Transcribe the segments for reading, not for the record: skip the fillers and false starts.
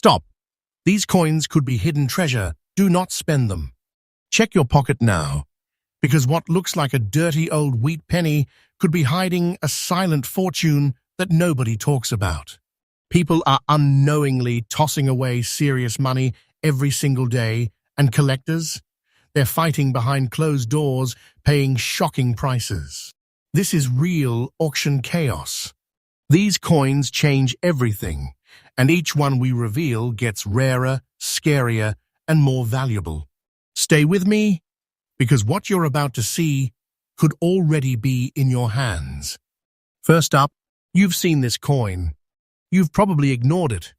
Stop. These coins could be hidden treasure. Do not spend them. Check your pocket now, because what looks like a dirty old wheat penny could be hiding a silent fortune that nobody talks about. People are unknowingly tossing away serious money every single day, and collectors, they're fighting behind closed doors, paying shocking prices. This is real auction chaos. These coins change everything, and each one we reveal gets rarer, scarier, and more valuable. Stay with me, because what you're about to see could already be in your hands. First up, you've seen this coin. You've probably ignored it,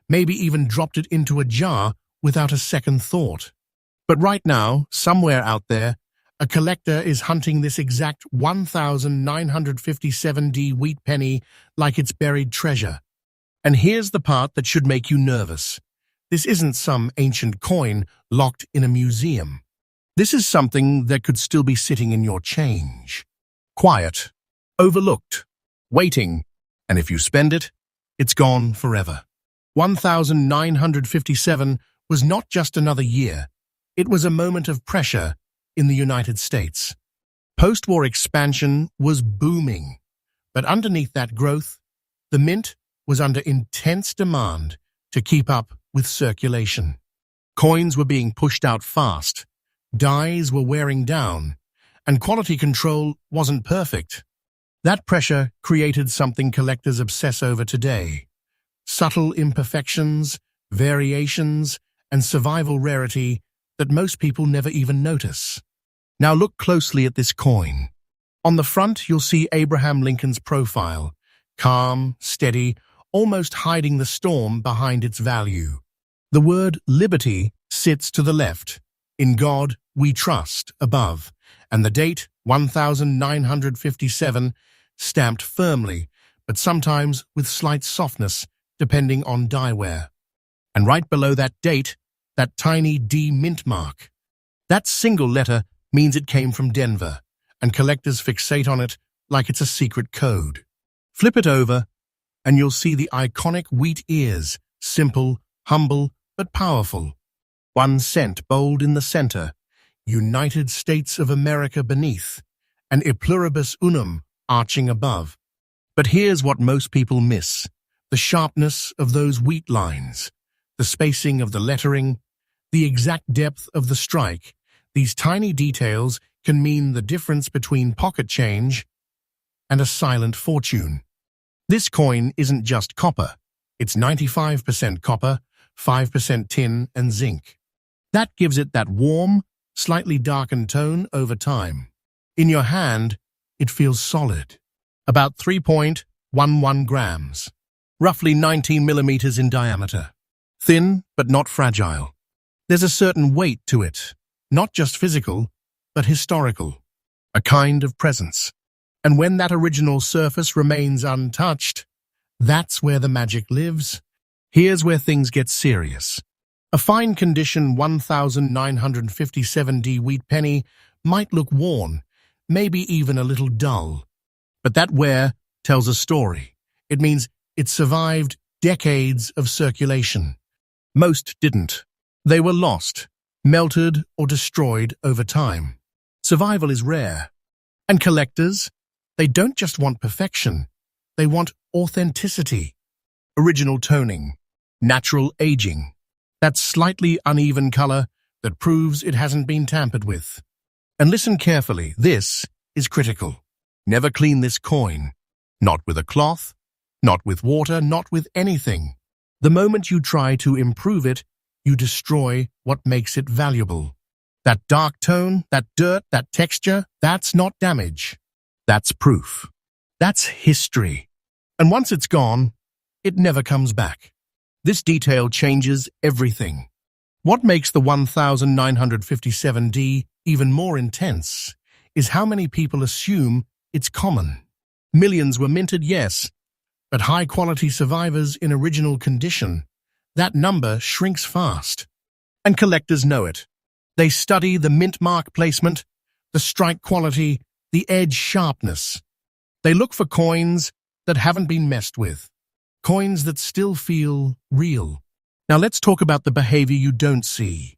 maybe even dropped it into a jar without a second thought. But right now, somewhere out there, a collector is hunting this exact 1957D wheat penny like it's buried treasure. And here's the part that should make you nervous. This isn't some ancient coin locked in a museum. This is something that could still be sitting in your change. Quiet, overlooked, waiting, and if you spend it, it's gone forever. 1957 was not just another year. It was a moment of pressure in the United States. Post-war expansion was booming, but underneath that growth, the mint was under intense demand to keep up with circulation. Coins were being pushed out fast, dies were wearing down, and quality control wasn't perfect. That pressure created something collectors obsess over today: subtle imperfections, variations, and survival rarity that most people never even notice. Now look closely at this coin. On the front, you'll see Abraham Lincoln's profile, calm, steady, almost hiding the storm behind its value. The word liberty sits to the left, in God we trust, above, and the date 1957 stamped firmly, but sometimes with slight softness, depending on diewear. And right below that date, that tiny D mint mark. That single letter means it came from Denver, and collectors fixate on it like it's a secret code. Flip it over, and you'll see the iconic wheat ears, simple, humble, but powerful. 1 cent bold in the center, United States of America beneath, and E pluribus unum arching above. But here's what most people miss: the sharpness of those wheat lines, the spacing of the lettering, the exact depth of the strike. These tiny details can mean the difference between pocket change and a silent fortune. This coin isn't just copper. It's 95% copper, 5% tin and zinc. That gives it that warm, slightly darkened tone over time. In your hand, it feels solid, about 3.11 grams, roughly 19 millimeters in diameter. Thin, but not fragile. There's a certain weight to it, not just physical, but historical, a kind of presence. And when that original surface remains untouched, that's where the magic lives. Here's where things get serious. A fine condition 1957D wheat penny might look worn, maybe even a little dull. But that wear tells a story. It means it survived decades of circulation. Most didn't. They were lost, melted, or destroyed over time. Survival is rare. And collectors, they don't just want perfection. They want authenticity. Original toning, natural aging, that slightly uneven color that proves it hasn't been tampered with. And listen carefully, this is critical. Never clean this coin. Not with a cloth, not with water, not with anything. The moment you try to improve it, you destroy what makes it valuable. That dark tone, that dirt, that texture, that's not damage. That's proof. That's history. And once it's gone, it never comes back. This detail changes everything. What makes the 1957D even more intense is how many people assume it's common. Millions were minted, yes, but high-quality survivors in original condition, that number shrinks fast. And collectors know it. They study the mint mark placement, the strike quality, the edge sharpness. They look for coins that haven't been messed with, coins that still feel real. Now let's talk about the behavior you don't see.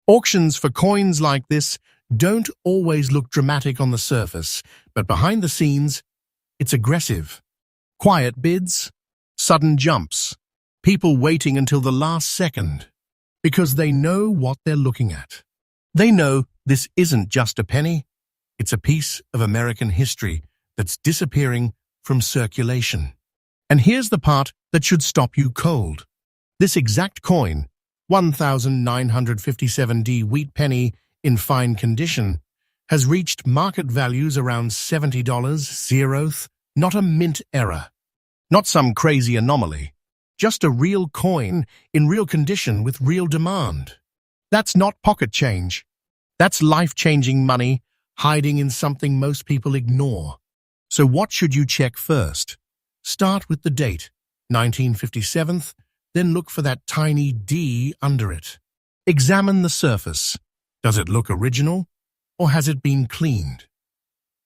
Auctions for coins like this don't always look dramatic on the surface, but behind the scenes, it's aggressive. Quiet bids, sudden jumps, people waiting until the last second, because they know what they're looking at. They know this isn't just a penny, it's a piece of American history that's disappearing from circulation. And here's the part that should stop you cold. This exact coin, 1957D Wheat Penny in fine condition, has reached market values around $70, zeroth, not a mint error. Not some crazy anomaly. Just a real coin in real condition with real demand. That's not pocket change. That's life-changing money hiding in something most people ignore. So what should you check first? Start with the date, 1957, then look for that tiny D under it. Examine the surface. Does it look original, or has it been cleaned?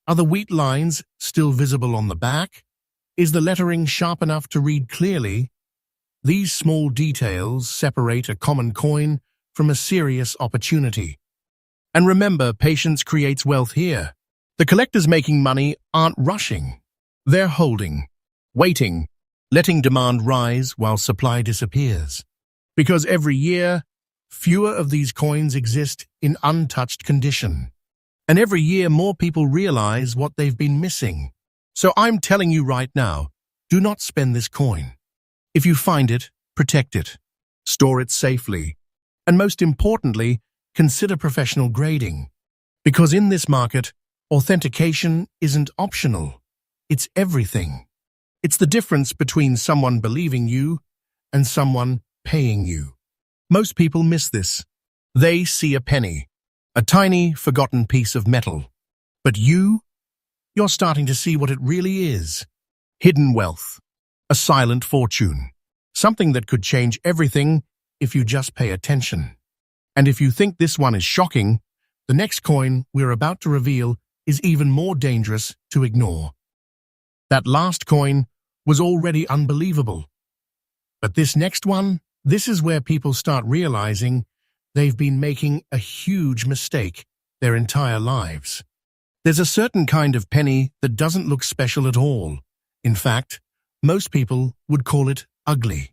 Are the wheat lines still visible on the back? Is the lettering sharp enough to read clearly? These small details separate a common coin from a serious opportunity. And remember, patience creates wealth here. The collectors making money aren't rushing. They're holding, waiting, letting demand rise while supply disappears. Because every year, fewer of these coins exist in untouched condition. And every year more people realize what they've been missing. So I'm telling you right now, do not spend this coin. If you find it, protect it. Store it safely. And most importantly, consider professional grading. Because in this market, authentication isn't optional. It's everything. It's the difference between someone believing you and someone paying you. Most people miss this. They see a penny, a tiny, forgotten piece of metal. But you're starting to see what it really is. Hidden wealth, a silent fortune, something that could change everything if you just pay attention. And if you think this one is shocking, the next coin we're about to reveal is even more dangerous to ignore. That last coin was already unbelievable. But this next one, this is where people start realizing they've been making a huge mistake their entire lives. There's a certain kind of penny that doesn't look special at all. In fact, most people would call it ugly.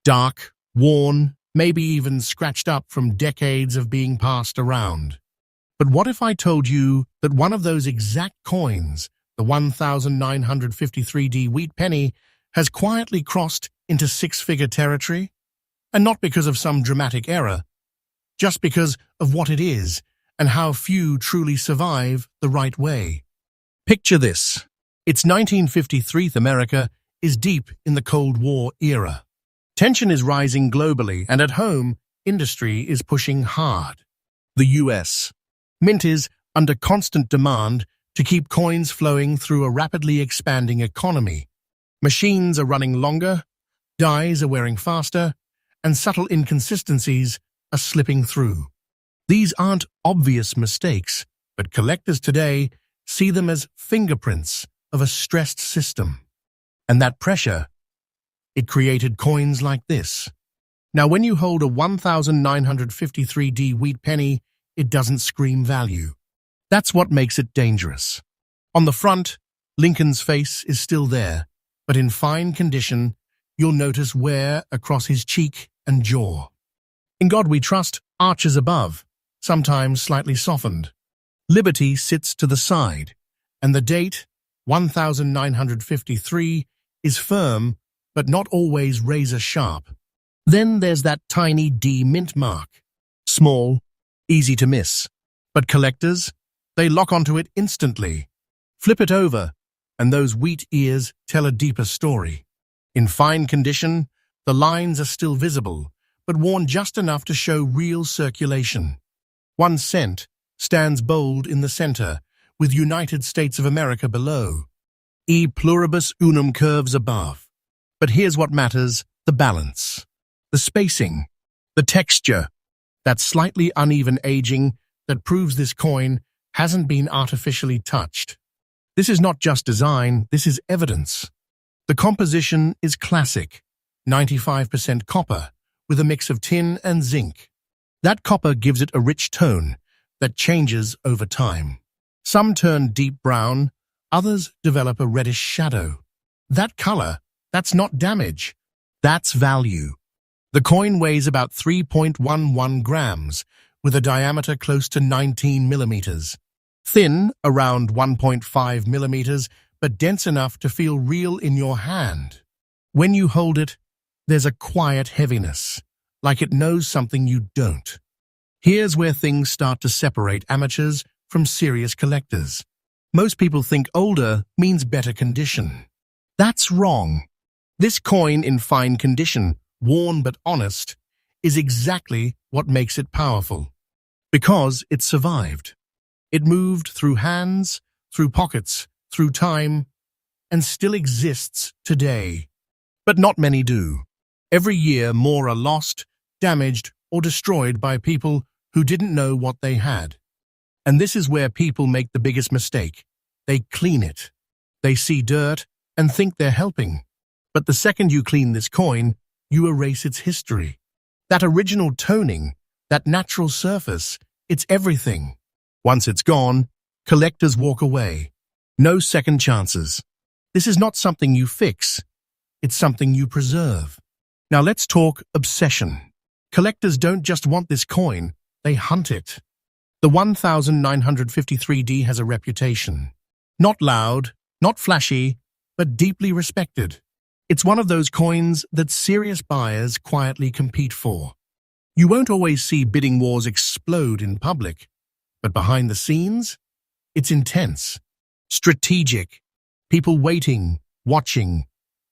Dark, worn, maybe even scratched up from decades of being passed around. But what if I told you that one of those exact coins, the 1953D Wheat Penny, has quietly crossed into six-figure territory? And not because of some dramatic error, just because of what it is and how few truly survive the right way. Picture this. It's 1953. America is deep in the Cold War era. Tension is rising globally, and at home, industry is pushing hard. The US. Mint is under constant demand to keep coins flowing through a rapidly expanding economy. Machines are running longer, dies are wearing faster, and subtle inconsistencies are slipping through. These aren't obvious mistakes, but collectors today see them as fingerprints of a stressed system. And that pressure, it created coins like this. Now, when you hold a 1953D Wheat Penny, it doesn't scream value. That's what makes it dangerous. On the front, Lincoln's face is still there, but in fine condition, you'll notice wear across his cheek and jaw. In God We Trust, arches above, sometimes slightly softened. Liberty sits to the side, and the date, 1953, is firm, but not always razor-sharp. Then there's that tiny D mint mark. Small, easy to miss. But collectors, they lock onto it instantly. Flip it over, and those wheat ears tell a deeper story. In fine condition, the lines are still visible, but worn just enough to show real circulation. 1 cent stands bold in the center, with United States of America below. E pluribus unum curves above. But here's what matters, the balance. The spacing, the texture, that slightly uneven aging that proves this coin hasn't been artificially touched. This is not just design, this is evidence. The composition is classic, 95% copper, with a mix of tin and zinc. That copper gives it a rich tone that changes over time. Some turn deep brown, others develop a reddish shadow. That color, that's not damage, that's value. The coin weighs about 3.11 grams, with a diameter close to 19 millimeters. Thin, around 1.5 millimeters, but dense enough to feel real in your hand. When you hold it, there's a quiet heaviness, like it knows something you don't. Here's where things start to separate amateurs from serious collectors. Most people think older means better condition. That's wrong. This coin in fine condition, worn but honest, is exactly what makes it powerful. Because it survived. It moved through hands, through pockets, through time, and still exists today. But not many do. Every year more are lost, damaged, or destroyed by people who didn't know what they had. And this is where people make the biggest mistake. They clean it. They see dirt and think they're helping. But the second you clean this coin, you erase its history. That original toning, that natural surface, it's everything. Once it's gone, collectors walk away. No second chances. This is not something you fix. It's something you preserve. Now let's talk obsession. Collectors don't just want this coin, they hunt it. The 1953D has a reputation. Not loud, not flashy, but deeply respected. It's one of those coins that serious buyers quietly compete for. You won't always see bidding wars explode in public, but behind the scenes, it's intense, strategic, people waiting, watching,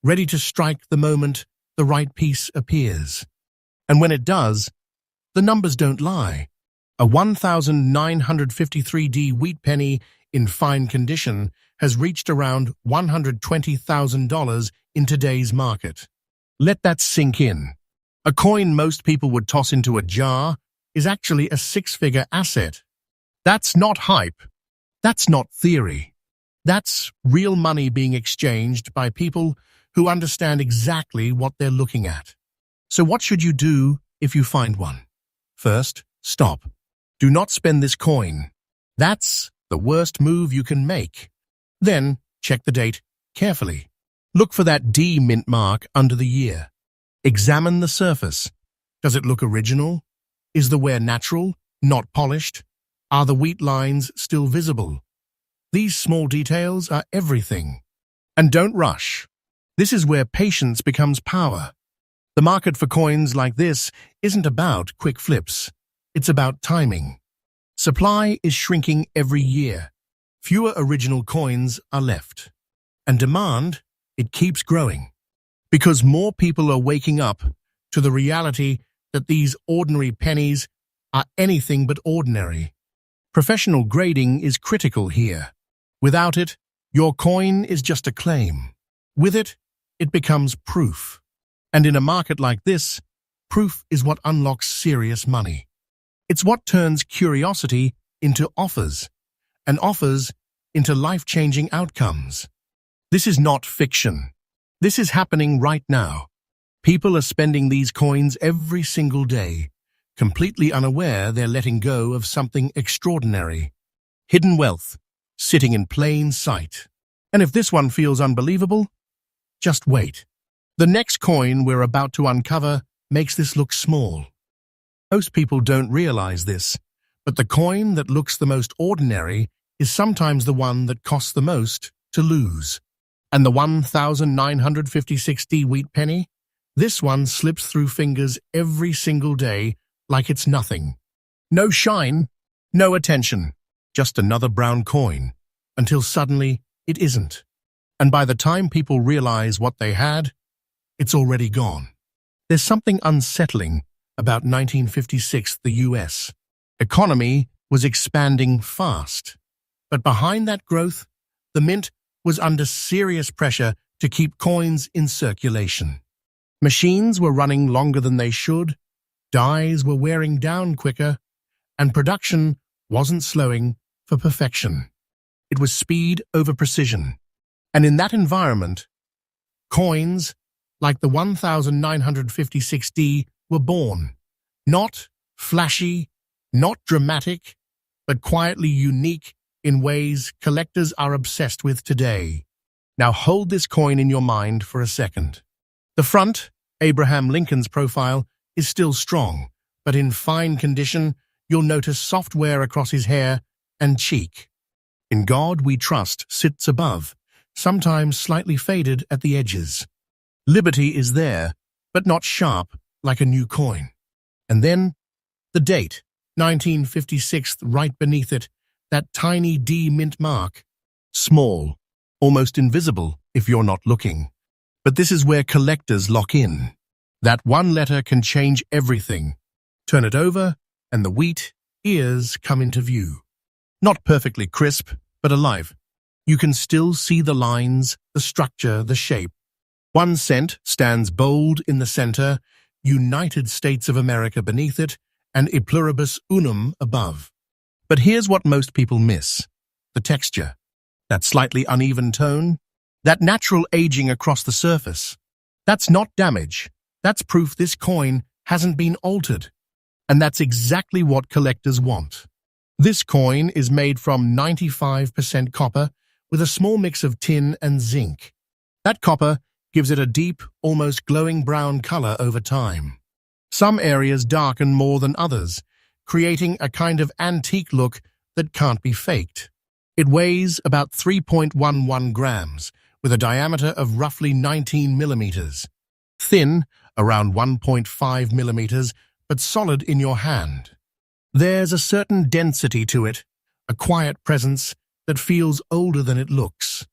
ready to strike the moment the right piece appears. And when it does, the numbers don't lie. A 1953D Wheat Penny in fine condition has reached around $120,000 in today's market. Let that sink in. A coin most people would toss into a jar is actually a six-figure asset. That's not hype. That's not theory. That's real money being exchanged by people who understand exactly what they're looking at. So what should you do if you find one? First, stop. Do not spend this coin. That's the worst move you can make. Then, check the date carefully. Look for that D mint mark under the year. Examine the surface. Does it look original? Is the wear natural, not polished? Are the wheat lines still visible? These small details are everything. And don't rush. This is where patience becomes power. The market for coins like this isn't about quick flips. It's about timing. Supply is shrinking every year. Fewer original coins are left. And demand, it keeps growing. Because more people are waking up to the reality that these ordinary pennies are anything but ordinary. Professional grading is critical here. Without it, your coin is just a claim. With it, it becomes proof. And in a market like this, proof is what unlocks serious money. It's what turns curiosity into offers, and offers into life-changing outcomes. This is not fiction. This is happening right now. People are spending these coins every single day, completely unaware they're letting go of something extraordinary. Hidden wealth, sitting in plain sight. And if this one feels unbelievable, just wait. The next coin we're about to uncover makes this look small. Most people don't realize this, but the coin that looks the most ordinary is sometimes the one that costs the most to lose. And the 1956D Wheat Penny? This one slips through fingers every single day like it's nothing. No shine, no attention, just another brown coin, until suddenly it isn't. And by the time people realize what they had, it's already gone. There's something unsettling about 1956, the US. Economy was expanding fast. But behind that growth, the mint was under serious pressure to keep coins in circulation. Machines were running longer than they should, dies were wearing down quicker, and production wasn't slowing for perfection. It was speed over precision. And in that environment, coins, like the 1956D were born. Not flashy, not dramatic, but quietly unique in ways collectors are obsessed with today. Now hold this coin in your mind for a second. The front, Abraham Lincoln's profile, is still strong, but in fine condition, you'll notice soft wear across his hair and cheek. "In God We Trust" sits above, sometimes slightly faded at the edges. Liberty is there, but not sharp like a new coin. And then, the date, 1956, right beneath it, that tiny D mint mark. Small, almost invisible if you're not looking. But this is where collectors lock in. That one letter can change everything. Turn it over, and the wheat ears come into view. Not perfectly crisp, but alive. You can still see the lines, the structure, the shape. 1 cent stands bold in the center, United States of America beneath it, and E pluribus unum above. But here's what most people miss: the texture. That slightly uneven tone, that natural aging across the surface. That's not damage. That's proof this coin hasn't been altered. And that's exactly what collectors want. This coin is made from 95% copper with a small mix of tin and zinc. That copper gives it a deep, almost glowing brown color over time. Some areas darken more than others, creating a kind of antique look that can't be faked. It weighs about 3.11 grams, with a diameter of roughly 19 millimeters. Thin, around 1.5 millimeters, but solid in your hand. There's a certain density to it, a quiet presence that feels older than it looks.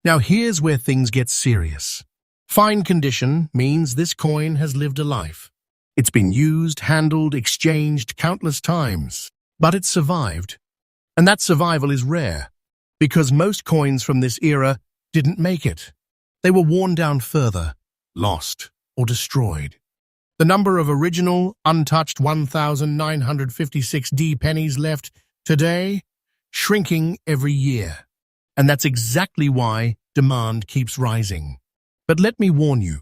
Now here's where things get serious. Fine condition means this coin has lived a life. It's been used, handled, exchanged countless times, but it's survived. And that survival is rare, because most coins from this era didn't make it. They were worn down further, lost, or destroyed. The number of original, untouched 1,956 D pennies left today, shrinking every year. And that's exactly why demand keeps rising. But let me warn you,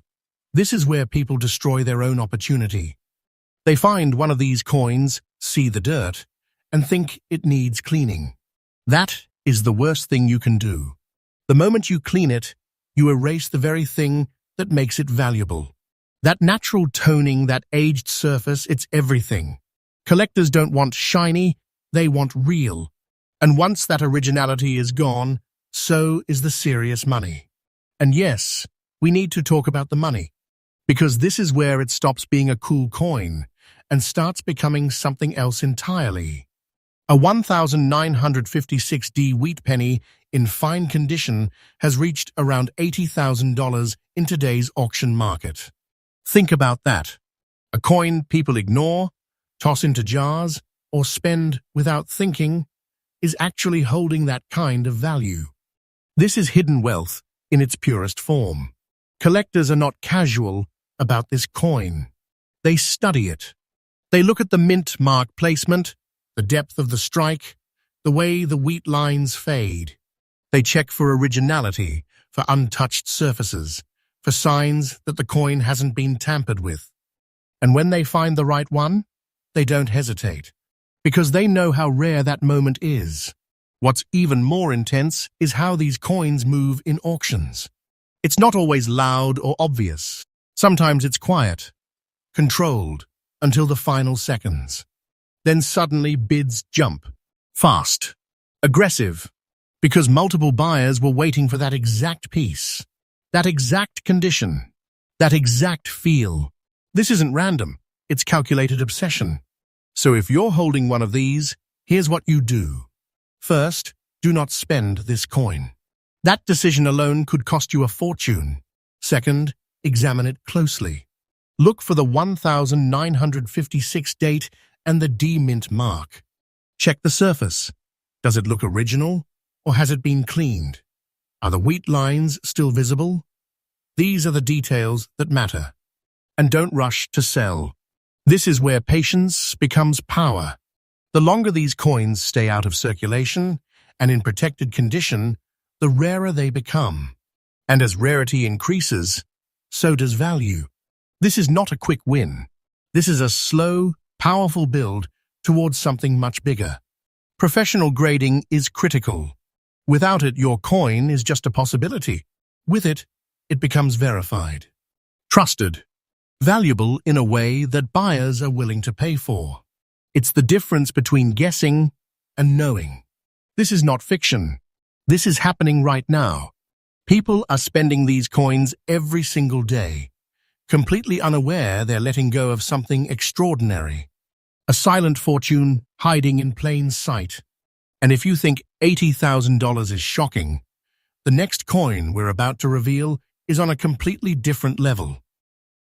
this is where people destroy their own opportunity. They find one of these coins, see the dirt, and think it needs cleaning. That is the worst thing you can do. The moment you clean it, you erase the very thing that makes it valuable. That natural toning, that aged surface, it's everything. Collectors don't want shiny, they want real. And once that originality is gone, so is the serious money. And yes, we need to talk about the money, because this is where it stops being a cool coin and starts becoming something else entirely. A 1,956 D wheat penny in fine condition has reached around $80,000 in today's auction market. Think about that. A coin people ignore, toss into jars, or spend without thinking is actually holding that kind of value. This is hidden wealth in its purest form. Collectors are not casual about this coin. They study it. They look at the mint mark placement, the depth of the strike, the way the wheat lines fade. They check for originality, for untouched surfaces, for signs that the coin hasn't been tampered with. And when they find the right one, they don't hesitate, because they know how rare that moment is. What's even more intense is how these coins move in auctions. It's not always loud or obvious. Sometimes it's quiet, controlled, until the final seconds. Then suddenly bids jump. Fast. Aggressive. Because multiple buyers were waiting for that exact piece. That exact condition. That exact feel. This isn't random. It's calculated obsession. So if you're holding one of these, here's what you do. First, do not spend this coin. That decision alone could cost you a fortune. Second, examine it closely. Look for the 1,956 date and the D mint mark. Check the surface. Does it look original, or has it been cleaned? Are the wheat lines still visible? These are the details that matter. And don't rush to sell. This is where patience becomes power. The longer these coins stay out of circulation and in protected condition, the rarer they become. And as rarity increases, so does value. This is not a quick win. This is a slow, powerful build towards something much bigger. Professional grading is critical. Without it, your coin is just a possibility. With it, it becomes verified. Trusted. Valuable in a way that buyers are willing to pay for. It's the difference between guessing and knowing. This is not fiction. This is happening right now. People are spending these coins every single day, completely unaware they're letting go of something extraordinary. A silent fortune hiding in plain sight. And if you think $80,000 is shocking, the next coin we're about to reveal is on a completely different level.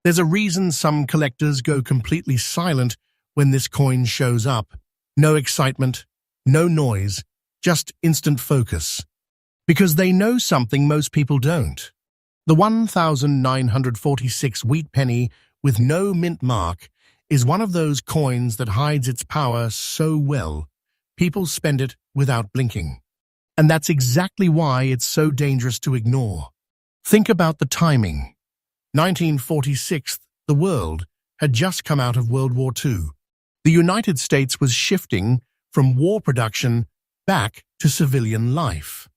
There's a reason some collectors go completely silent when this coin shows up. No excitement, no noise, just instant focus. Because they know something most people don't. The 1946 Wheat Penny with no mint mark is one of those coins that hides its power so well, people spend it without blinking. And that's exactly why it's so dangerous to ignore. Think about the timing. 1946, the world had just come out of World War II. The United States was shifting from war production back to civilian life.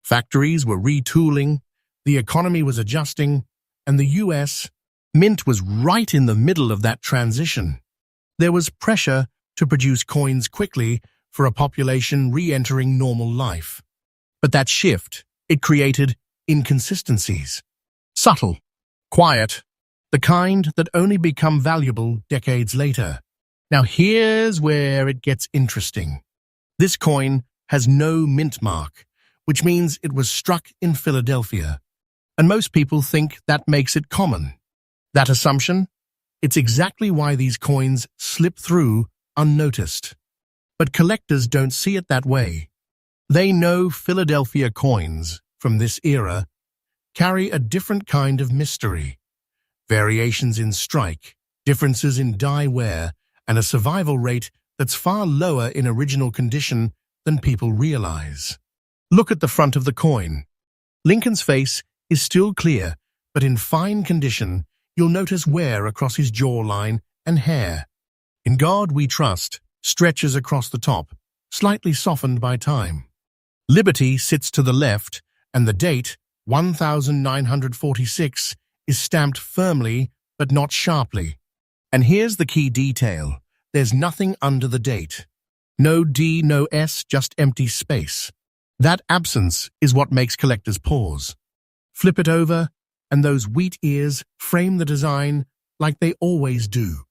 Factories were retooling, the economy was adjusting, and the US Mint was right in the middle of that transition. There was pressure to produce coins quickly for a population re-entering normal life. But that shift, it created inconsistencies. Subtle, quiet, the kind that only become valuable decades later. Now here's where it gets interesting. This coin has no mint mark, which means it was struck in Philadelphia. And most people think that makes it common. That assumption? It's exactly why these coins slip through unnoticed. But collectors don't see it that way. They know Philadelphia coins from this era carry a different kind of mystery. Variations in strike, differences in die wear, and a survival rate that's far lower in original condition than people realize. Look at the front of the coin. Lincoln's face is still clear, but in fine condition, you'll notice wear across his jawline and hair. In God We Trust stretches across the top, slightly softened by time. Liberty sits to the left, and the date, 1946, is stamped firmly but not sharply. And here's the key detail. There's nothing under the date. No D, no S, just empty space. That absence is what makes collectors pause. Flip it over, and those wheat ears frame the design like they always do.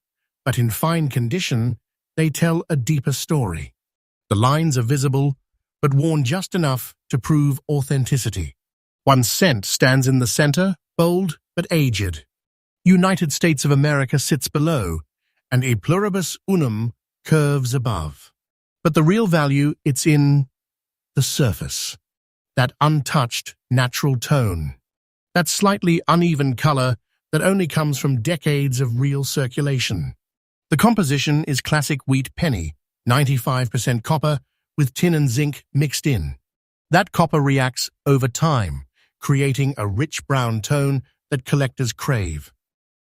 But in fine condition, they tell a deeper story. The lines are visible, but worn just enough to prove authenticity. 1 cent stands in the center, bold but aged. United States of America sits below, and E pluribus unum curves above. But the real value, it's in the surface. That untouched, natural tone. That slightly uneven color that only comes from decades of real circulation. The composition is classic wheat penny, 95% copper with tin and zinc mixed in. That copper reacts over time, creating a rich brown tone that collectors crave.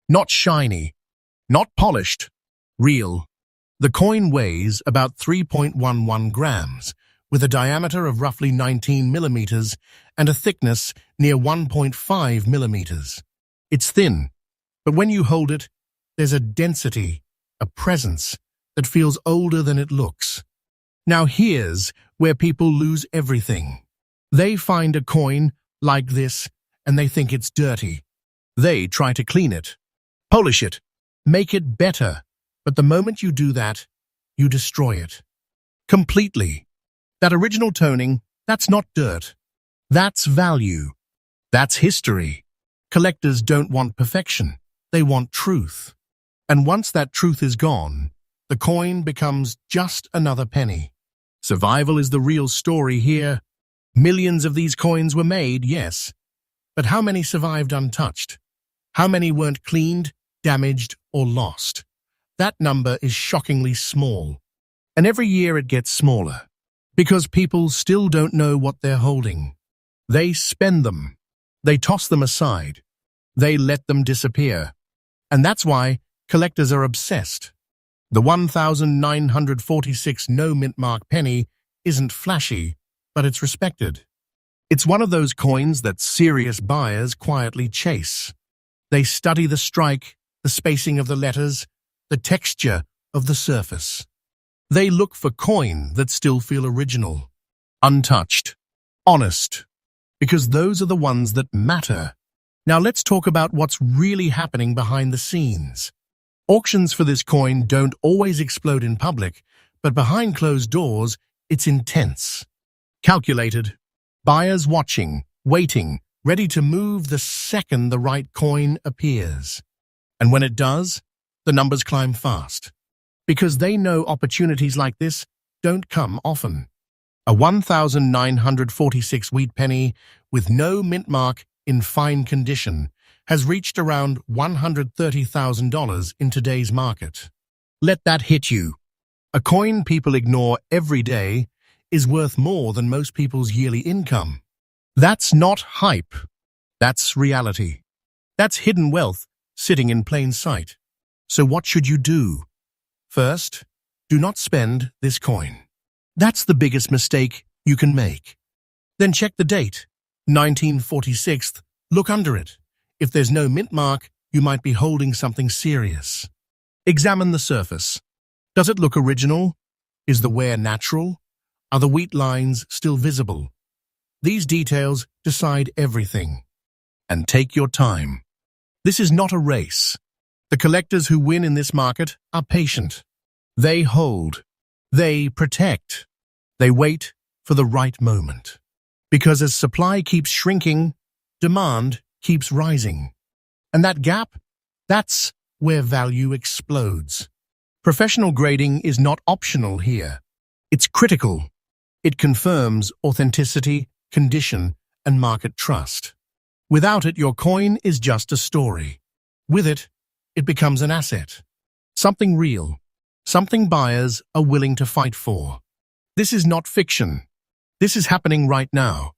Not shiny, not polished, real. The coin weighs about 3.11 grams, with a diameter of roughly 19 millimeters and a thickness near 1.5 millimeters. It's thin, but when you hold it, there's a density, a presence that feels older than it looks. Now here's where people lose everything. They find a coin like this and they think it's dirty. They try to clean it, polish it, make it better, but the moment you do that, you destroy it. Completely. That original toning, that's not dirt. That's value. That's history. Collectors don't want perfection. They want truth. And once that truth is gone, the coin becomes just another penny. Survival is the real story here. Millions of these coins were made, yes. But how many survived untouched? How many weren't cleaned, damaged, or lost? That number is shockingly small. And every year it gets smaller. Because people still don't know what they're holding. They spend them. They toss them aside. They let them disappear. And that's why collectors are obsessed. The 1946 no-mint mark penny isn't flashy, but it's respected. It's one of those coins that serious buyers quietly chase. They study the strike, the spacing of the letters, the texture of the surface. They look for coin that still feel original, untouched, honest, because those are the ones that matter. Now let's talk about what's really happening behind the scenes. Auctions for this coin don't always explode in public, but behind closed doors, it's intense. Calculated. Buyers watching, waiting, ready to move the second the right coin appears. And when it does, the numbers climb fast. Because they know opportunities like this don't come often. A 1946 wheat penny with no mint mark in fine condition has reached around $130,000 in today's market. Let that hit you. A coin people ignore every day is worth more than most people's yearly income. That's not hype. That's reality. That's hidden wealth sitting in plain sight. So what should you do? First, do not spend this coin. That's the biggest mistake you can make. Then check the date, 1946. Look under it. If there's no mint mark, you might be holding something serious. Examine the surface. Does it look original? Is the wear natural? Are the wheat lines still visible? These details decide everything. And take your time. This is not a race. The collectors who win in this market are patient. They hold. They protect. They wait for the right moment. Because as supply keeps shrinking, demand keeps rising. And that gap, that's where value explodes. Professional grading is not optional here. It's critical. It confirms authenticity, condition, and market trust. Without it, your coin is just a story. With it, it becomes an asset. Something real. Something buyers are willing to fight for. This is not fiction. This is happening right now.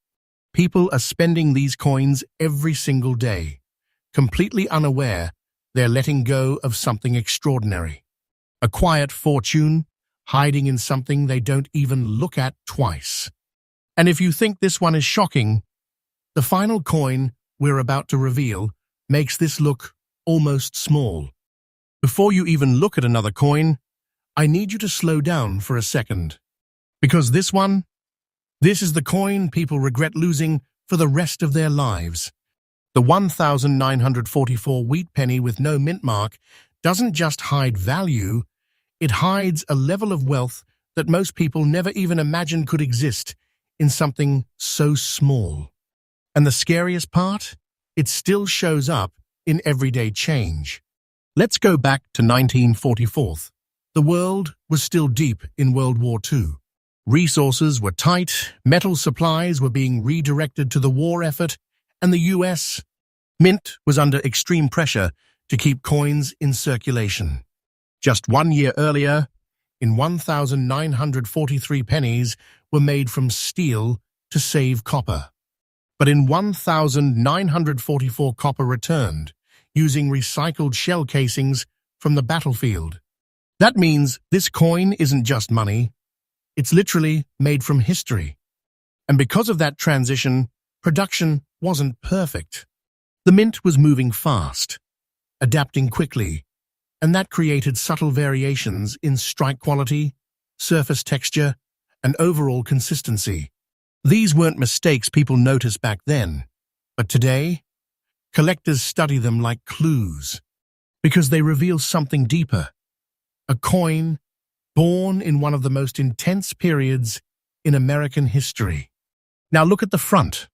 People are spending these coins every single day, completely unaware they're letting go of something extraordinary. A quiet fortune hiding in something they don't even look at twice. And if you think this one is shocking, the final coin we're about to reveal makes this look almost small. Before you even look at another coin, I need you to slow down for a second. Because this is the coin people regret losing for the rest of their lives. The 1944 wheat penny with no mint mark doesn't just hide value, it hides a level of wealth that most people never even imagined could exist in something so small. And the scariest part? It still shows up in everyday change. Let's go back to 1944. The world was still deep in World War II. Resources were tight, metal supplies were being redirected to the war effort, and the US Mint was under extreme pressure to keep coins in circulation. Just 1 year earlier, in 1943 pennies were made from steel to save copper. But in 1944 copper returned, using recycled shell casings from the battlefield. That means this coin isn't just money, it's literally made from history. And because of that transition, production wasn't perfect. The mint was moving fast, adapting quickly, and that created subtle variations in strike quality, surface texture, and overall consistency. These weren't mistakes people noticed back then, but today, collectors study them like clues, because they reveal something deeper. A coin born in one of the most intense periods in American history. Now look at the front.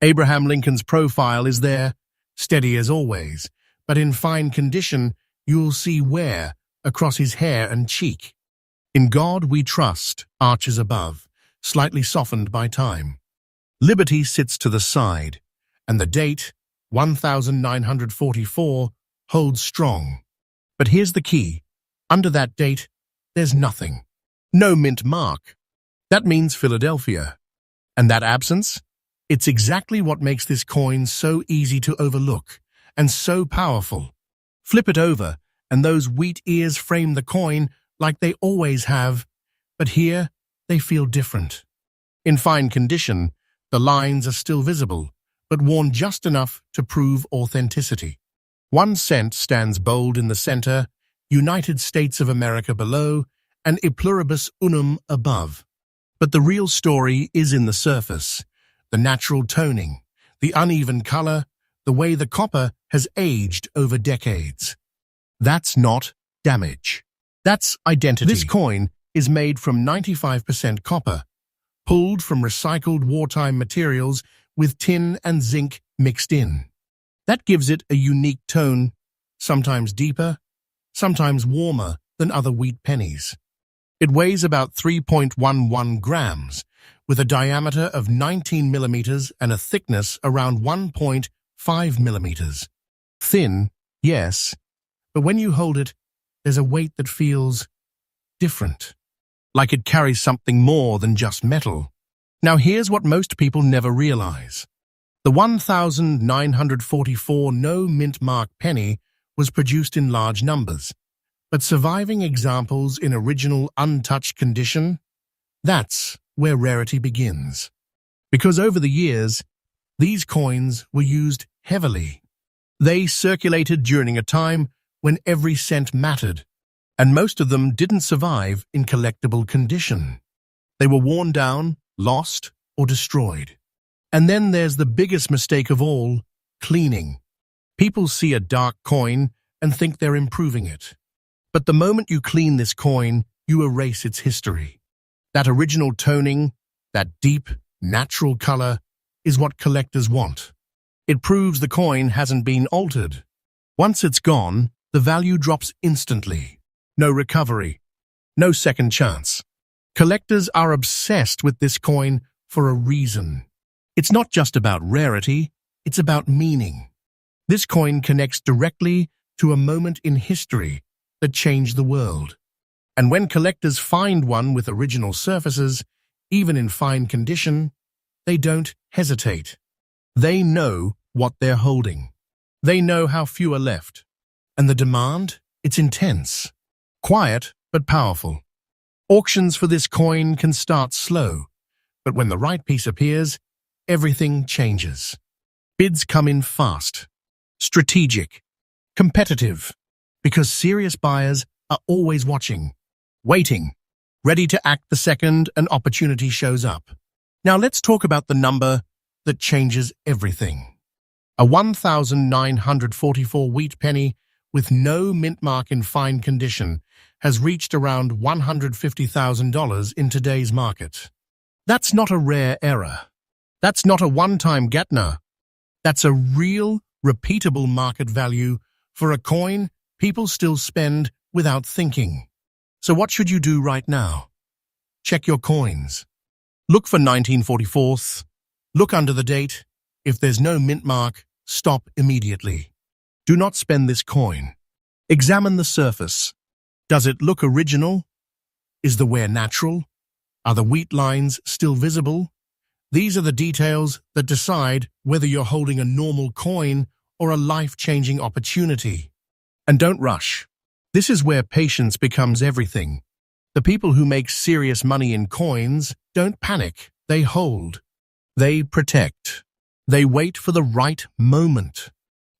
Abraham Lincoln's profile is there, steady as always, but in fine condition, you'll see wear across his hair and cheek. In God we trust, arches above, slightly softened by time. Liberty sits to the side, and the date, 1944, holds strong. But here's the key. Under that date, there's nothing. No mint mark. That means Philadelphia. And that absence? It's exactly what makes this coin so easy to overlook and so powerful. Flip it over and those wheat ears frame the coin like they always have, but here they feel different. In fine condition, the lines are still visible, but worn just enough to prove authenticity. 1 cent stands bold in the center, United States of America below, and E pluribus unum above. But the real story is in the surface, the natural toning, the uneven color, the way the copper has aged over decades. That's not damage. That's identity. This coin is made from 95% copper, pulled from recycled wartime materials with tin and zinc mixed in. That gives it a unique tone, sometimes deeper, sometimes warmer than other wheat pennies. It weighs about 3.11 grams, with a diameter of 19 millimeters and a thickness around 1.5 millimeters. Thin, yes, but when you hold it, there's a weight that feels different, like it carries something more than just metal. Now here's what most people never realize. The 1944 no mint mark penny was produced in large numbers, but surviving examples in original untouched condition, that's where rarity begins. Because over the years, these coins were used heavily. They circulated during a time when every cent mattered, and most of them didn't survive in collectible condition. They were worn down, lost, or destroyed. And then there's the biggest mistake of all, cleaning. People see a dark coin and think they're improving it. But the moment you clean this coin, you erase its history. That original toning, that deep, natural color, is what collectors want. It proves the coin hasn't been altered. Once it's gone, the value drops instantly. No recovery, no second chance. Collectors are obsessed with this coin for a reason. It's not just about rarity, it's about meaning. This coin connects directly to a moment in history that changed the world. And when collectors find one with original surfaces, even in fine condition, they don't hesitate. They know what they're holding. They know how few are left. And the demand? It's intense. Quiet, but powerful. Auctions for this coin can start slow, but when the right piece appears, everything changes. Bids come in fast, strategic, competitive, because serious buyers are always watching, waiting, ready to act the second an opportunity shows up. Now let's talk about the number that changes everything. A 1944 wheat penny with no mint mark in fine condition has reached around $150,000 in today's market. That's not a rare error. That's not a one-time getna. That's a real, repeatable market value for a coin people still spend without thinking. So what should you do right now? Check your coins. Look for 1944th. Look under the date. If there's no mint mark, stop immediately. Do not spend this coin. Examine the surface. Does it look original? Is the wear natural? Are the wheat lines still visible? These are the details that decide whether you're holding a normal coin or a life-changing opportunity. And don't rush. This is where patience becomes everything. The people who make serious money in coins don't panic. They hold. They protect. They wait for the right moment.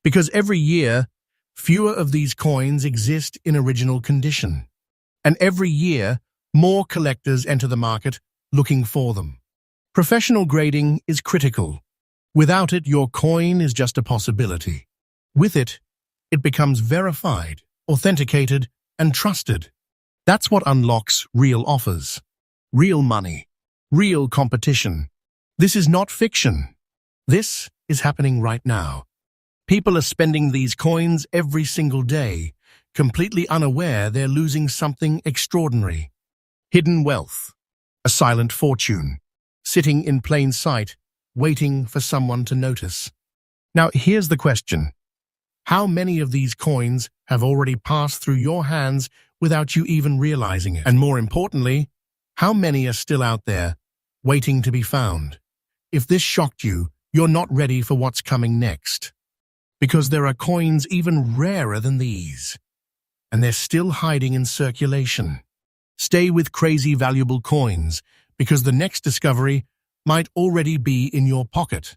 Because every year, fewer of these coins exist in original condition. And every year, more collectors enter the market looking for them. Professional grading is critical. Without it, your coin is just a possibility. With it, it becomes verified, authenticated, and trusted. That's what unlocks real offers, real money, real competition. This is not fiction. This is happening right now. People are spending these coins every single day, completely unaware they're losing something extraordinary. Hidden wealth, a silent fortune, sitting in plain sight, waiting for someone to notice. Now, here's the question. How many of these coins have already passed through your hands without you even realizing it? And more importantly, how many are still out there, waiting to be found? If this shocked you, you're not ready for what's coming next. Because there are coins even rarer than these. and they're still hiding in circulation. Stay with crazy valuable coins, because the next discovery might already be in your pocket.